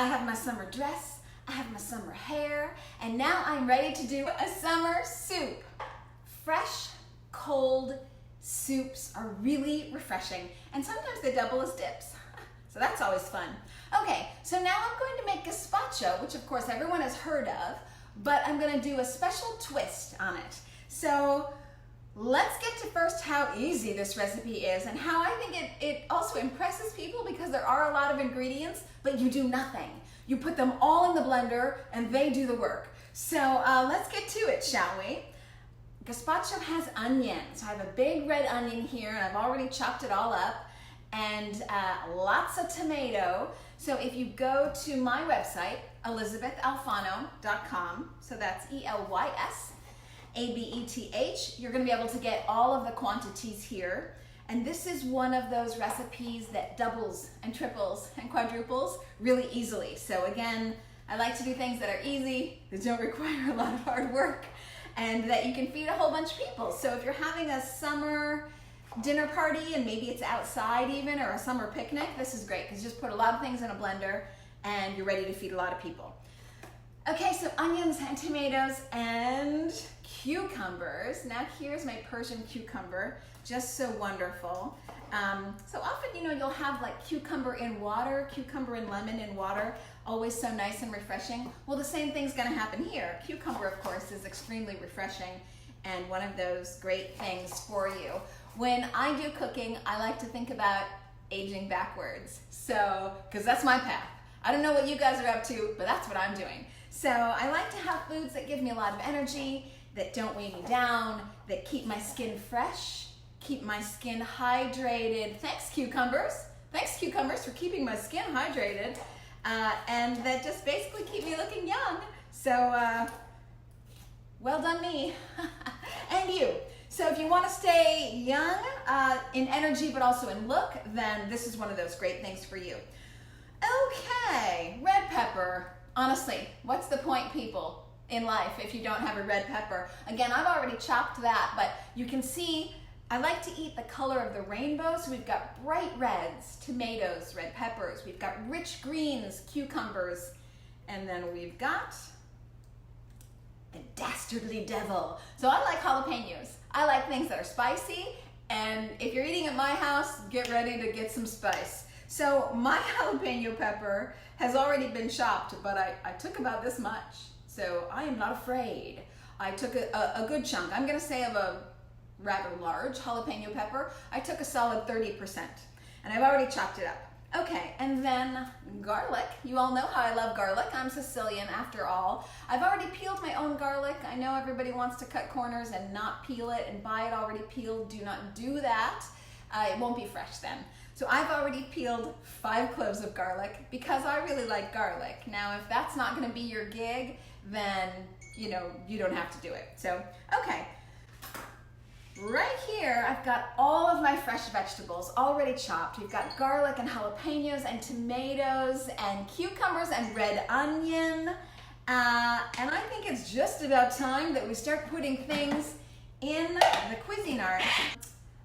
have my summer dress, I have my summer hair, and now I'm ready to do a summer soup. Fresh, cold soups are really refreshing, and sometimes they double as dips. So that's always fun. Okay, so now I'm going to make gazpacho, which of course everyone has heard of, but I'm going to do a special twist on it. So let's get to first how easy this recipe is and how I think it also impresses people because there are a lot of ingredients, but you do nothing. You put them all in the blender and they do the work. So let's get to it, shall we? Gazpacho has onions. I have a big red onion here and I've already chopped it all up, and lots of tomato. So if you go to my website, ElysabethAlfano.com, so that's ELYSABETH, you're going to be able to get all of the quantities here. And this is one of those recipes that doubles and triples and quadruples really easily. So again, I like to do things that are easy, that don't require a lot of hard work, and that you can feed a whole bunch of people. So if you're having a summer dinner party and maybe it's outside even, or a summer picnic, this is great because you just put a lot of things in a blender and you're ready to feed a lot of people. Okay, so onions and tomatoes and cucumbers. Now here's my Persian cucumber, just so wonderful. So often, you'll have like cucumber in water, cucumber and lemon in water, always so nice and refreshing. Well, the same thing's gonna happen here. Cucumber, of course, is extremely refreshing and one of those great things for you. When I do cooking, I like to think about aging backwards. So, because that's my path. I don't know what you guys are up to, but that's what I'm doing. So I like to have foods that give me a lot of energy, that don't weigh me down, that keep my skin fresh, keep my skin hydrated. Thanks, cucumbers. Thanks, cucumbers, for keeping my skin hydrated. And that just basically keep me looking young. So, well done me. And you. So if you want to stay young in energy but also in look, then this is one of those great things for you. Okay, red pepper. Honestly, what's the point, people, in life if you don't have a red pepper? Again, I've already chopped that, but you can see I like to eat the color of the rainbow. So we've got bright reds, tomatoes, red peppers. We've got rich greens, cucumbers, and then we've got the dastardly devil. So I like jalapenos. I like things that are spicy, and if you're eating at my house, get ready to get some spice. So my jalapeno pepper has already been chopped, but I took about this much, so I am not afraid. I took a good chunk. I'm gonna say of a rather large jalapeno pepper, I took a solid 30%, and I've already chopped it up. Okay, and then garlic. You all know how I love garlic. I'm Sicilian after all. I've already peeled my own garlic. I know everybody wants to cut corners and not peel it and buy it already peeled. Do not do that. It won't be fresh then. So I've already peeled 5 cloves of garlic because I really like garlic. Now, if that's not gonna be your gig, then you don't have to do it. So, okay. Right here, I've got all of my fresh vegetables already chopped. We've got garlic and jalapenos and tomatoes and cucumbers and red onion. And I think it's just about time that we start putting things in the Cuisinart.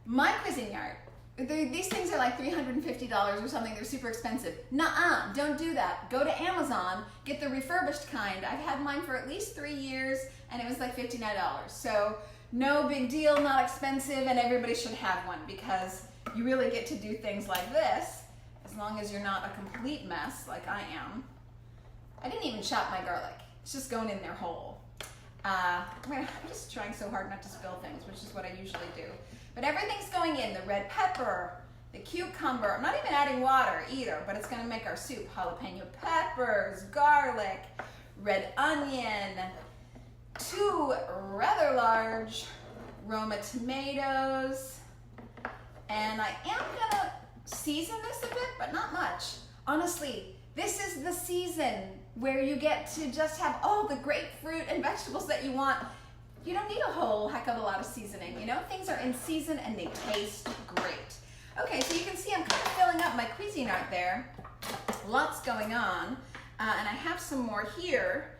My Cuisinart. These things are like $350 or something. They're super expensive. Nuh-uh, don't do that. Go to Amazon, get the refurbished kind. I've had mine for at least 3 years and it was like $59. So no big deal, not expensive, and everybody should have one because you really get to do things like this as long as you're not a complete mess like I am. I didn't even chop my garlic. It's just going in there whole. I'm just trying so hard not to spill things, which is what I usually do. But everything's going in, the red pepper, the cucumber. I'm not even adding water either, but it's gonna make our soup. Jalapeno peppers, garlic, red onion, 2 rather large Roma tomatoes, and I am gonna season this a bit, but not much. Honestly, this is the season where you get to just have all the great fruit and vegetables that you want. You don't need a whole heck of a lot of seasoning, Things are in season and they taste great. Okay, so you can see I'm kind of filling up my Cuisinart there. Lots going on, and I have some more here.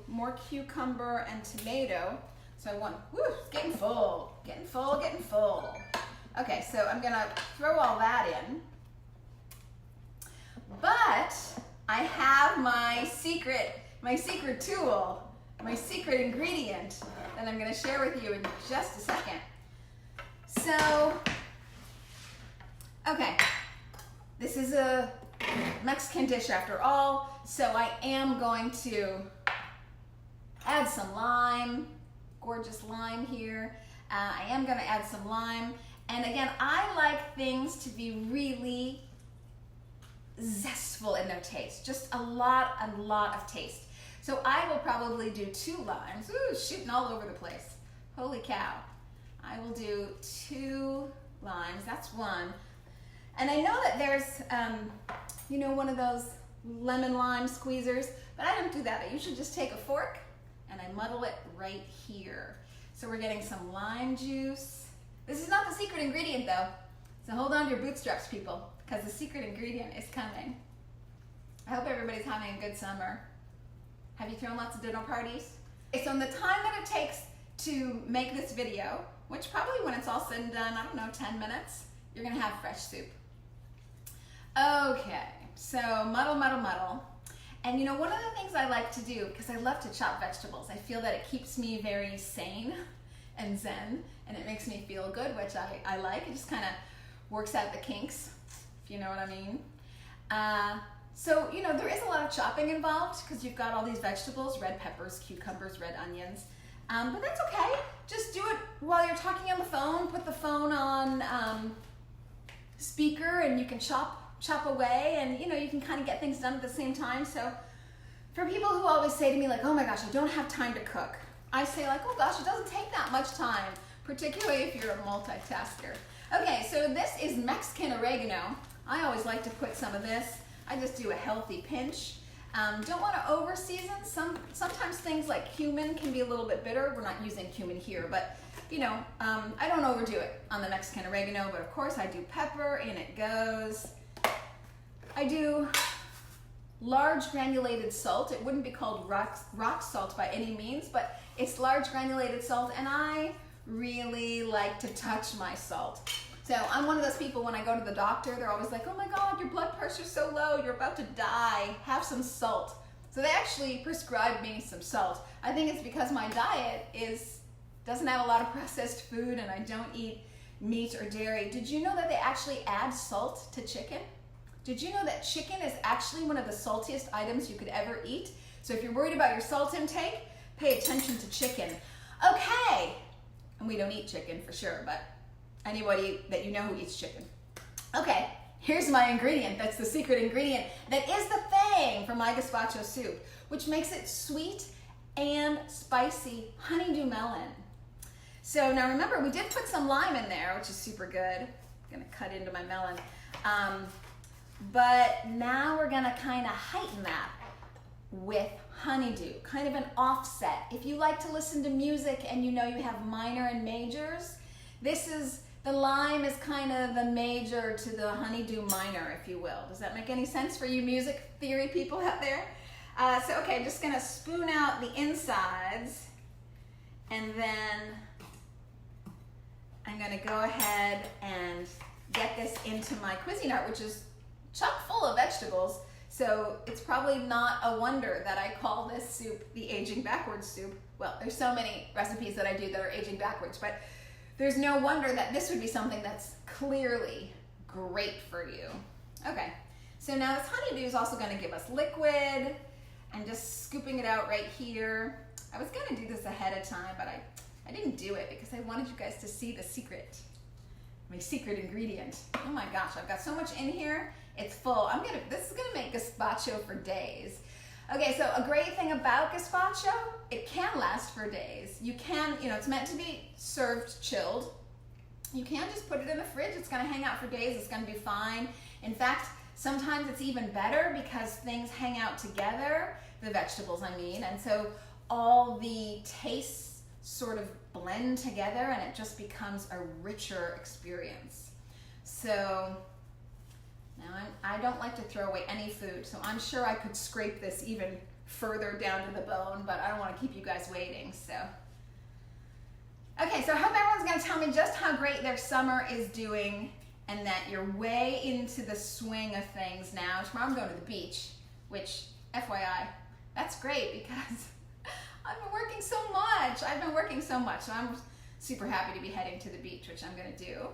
More cucumber and tomato. So I want, it's getting full, getting full, getting full. Okay, so I'm gonna throw all that in. But I I have my secret tool, my secret ingredient that I'm going to share with you in just a second. So, okay, this is a Mexican dish after all, so I am going to add some lime, gorgeous lime here. I am going to add some lime, and again, I like things to be really zestful in their taste, just a lot of taste. So I will probably do 2 limes. Ooh, shooting all over the place. Holy cow. I will do 2 limes, that's 1. And I know that there's, you know, one of those lemon lime squeezers, but I don't do that. I usually just take a fork and I muddle it right here. So we're getting some lime juice. This is not the secret ingredient though, so hold on to your bootstraps, people, because the secret ingredient is coming. I hope everybody's having a good summer. Have you thrown lots of dinner parties? Okay, so in the time that it takes to make this video, which probably when it's all said and done, I don't know, 10 minutes, you're gonna have fresh soup. Okay, so muddle. And you know, one of the things I like to do, because I love to chop vegetables, I feel that it keeps me very sane and zen, and it makes me feel good, which I like. It just kind of works out the kinks, if you know what I mean. So, you know, there is a lot of chopping involved because you've got all these vegetables, red peppers, cucumbers, red onions. But that's okay. Just do it while you're talking on the phone. Put the phone on speaker and you can chop away, and you know, you can kind of get things done at the same time. So for people who always say to me like, oh my gosh, I don't have time to cook, I say like, oh gosh, it doesn't take that much time, particularly if you're a multitasker. Okay, so this is Mexican oregano. I always like to put some of this. I just do a healthy pinch. Don't want to over season. Sometimes things like cumin can be a little bit bitter. We're not using cumin here, but you know, I don't overdo it on the Mexican oregano, but of course I do pepper, in it goes. I do large granulated salt. It wouldn't be called rock salt by any means, but it's large granulated salt, and I really like to touch my salt. So I'm one of those people, when I go to the doctor, they're always like, oh my God, your blood pressure's so low, you're about to die, have some salt. So they actually prescribed me some salt. I think it's because my diet doesn't have a lot of processed food, and I don't eat meat or dairy. Did you know that they actually add salt to chicken? Did you know that chicken is actually one of the saltiest items you could ever eat? So if you're worried about your salt intake, pay attention to chicken. Okay, and we don't eat chicken for sure, but anybody that you know who eats chicken. Okay, here's my ingredient. That's the secret ingredient. That is the thing for my gazpacho soup, which makes it sweet and spicy honeydew melon. So now remember, we did put some lime in there, which is super good. I'm gonna cut into my melon. But now we're gonna kind of heighten that with honeydew, kind of an offset. If you like to listen to music and you know you have minor and majors, the lime is kind of the major to the honeydew minor, if you will. Does that make any sense for you music theory people out there? So okay, I'm just gonna spoon out the insides, and then I'm gonna go ahead and get this into my Cuisinart, which is chock full of vegetables. So it's probably not a wonder that I call this soup the aging backwards soup. Well, there's so many recipes that I do that are aging backwards, but there's no wonder that this would be something that's clearly great for you. Okay, so now this honeydew is also gonna give us liquid. I'm just scooping it out right here. I was gonna do this ahead of time, but I didn't do it because I wanted you guys to see the secret, my secret ingredient. Oh my gosh, I've got so much in here. It's full. This is gonna make gazpacho for days. Okay, so a great thing about gazpacho, it can last for days. You can, you know, it's meant to be served chilled. You can just put it in the fridge. It's gonna hang out for days. It's gonna be fine. In fact, sometimes it's even better because things hang out together, the vegetables I mean, and so all the tastes sort of blend together and it just becomes a richer experience. So now I don't like to throw away any food, so I'm sure I could scrape this even further down to the bone, but I don't want to keep you guys waiting, so. Okay, so I hope everyone's gonna tell me just how great their summer is doing and that you're way into the swing of things now. Tomorrow I'm going to the beach. which, FYI, that's great because I've been working so much. So I'm super happy to be heading to the beach, which I'm gonna do.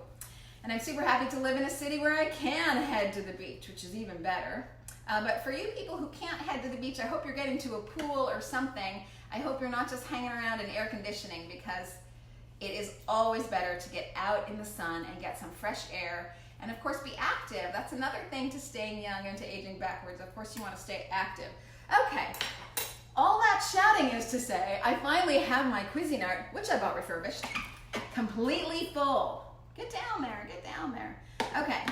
And I'm super happy to live in a city where I can head to the beach, which is even better. But for you people who can't head to the beach, I hope you're getting to a pool or something. I hope you're not just hanging around in air conditioning, because it is always better to get out in the sun and get some fresh air. And of course, be active. That's another thing to staying young and to aging backwards. Of course, you want to stay active. Okay, all that shouting is to say, I finally have my Cuisinart, which I bought refurbished, completely full. Get down there, get down there. Okay,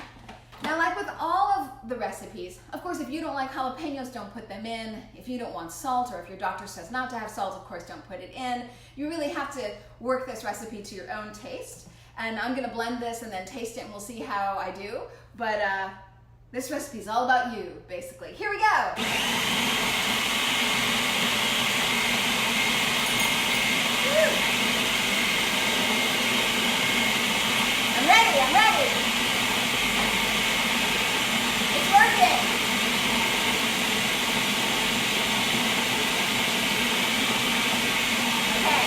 now like with all of the recipes, of course, if you don't like jalapenos, don't put them in. If you don't want salt, or if your doctor says not to have salt, of course, don't put it in. You really have to work this recipe to your own taste. And I'm gonna blend this and then taste it, and we'll see how I do. But this recipe is all about you, basically. Here we go. I'm ready. It's working. Okay.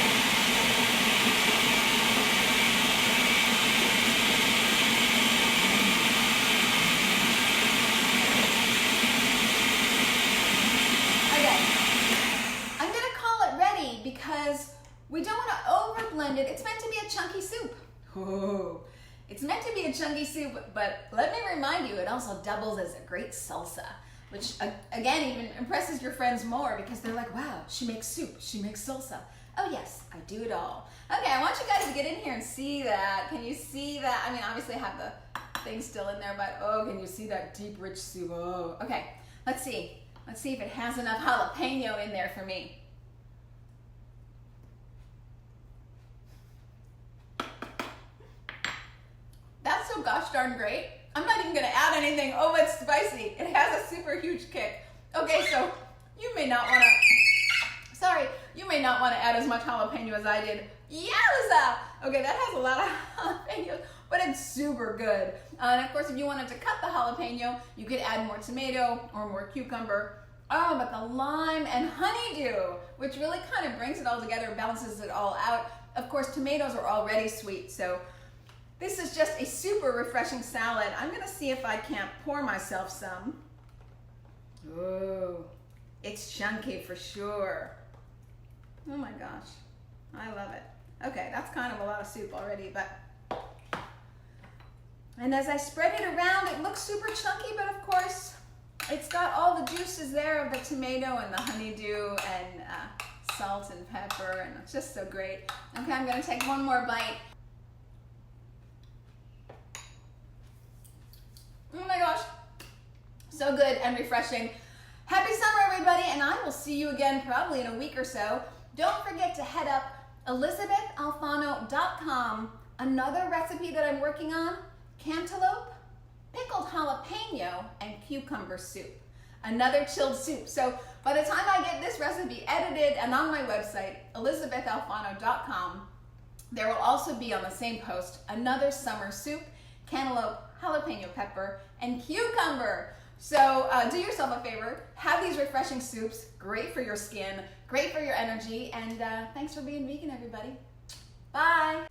I'm gonna call it ready because we don't want to over-blend it. It's meant to be a chunky soup. Oh. It's meant to be a chunky soup, but let me remind you, it also doubles as a great salsa, which again even impresses your friends more because they're like, wow, she makes soup, she makes salsa. Oh yes, I do it all. Okay, I want you guys to get in here and see that. Can you see that? I mean, obviously I have the thing still in there, but oh, can you see that deep, rich soup? Oh, okay, let's see. Let's see if it has enough jalapeno in there for me. That's so gosh darn great. I'm not even gonna add anything. Oh, it's spicy. It has a super huge kick. Okay, so you may not wanna, you may not wanna add as much jalapeno as I did. Yowza! Okay, that has a lot of jalapenos, but it's super good. And of course, if you wanted to cut the jalapeno, you could add more tomato or more cucumber. Oh, but the lime and honeydew, which really kind of brings it all together, balances it all out. Of course, tomatoes are already sweet, so this is just a super refreshing salad. I'm gonna see if I can't pour myself some. Oh, it's chunky for sure. Oh my gosh, I love it. Okay, that's kind of a lot of soup already, but. And as I spread it around, it looks super chunky, but of course, it's got all the juices there of the tomato and the honeydew and salt and pepper, and it's just so great. Okay, I'm gonna take one more bite. Oh my gosh, so good and refreshing. Happy summer, everybody, and I will see you again probably in a week or so. Don't forget to head up ElysabethAlfano.com. Another recipe that I'm working on, cantaloupe, pickled jalapeno, and cucumber soup. Another chilled soup. So by the time I get this recipe edited and on my website, ElysabethAlfano.com, there will also be on the same post another summer soup, cantaloupe, jalapeno pepper, and cucumber. So do yourself a favor, have these refreshing soups, great for your skin, great for your energy, and thanks for being vegan, everybody. Bye.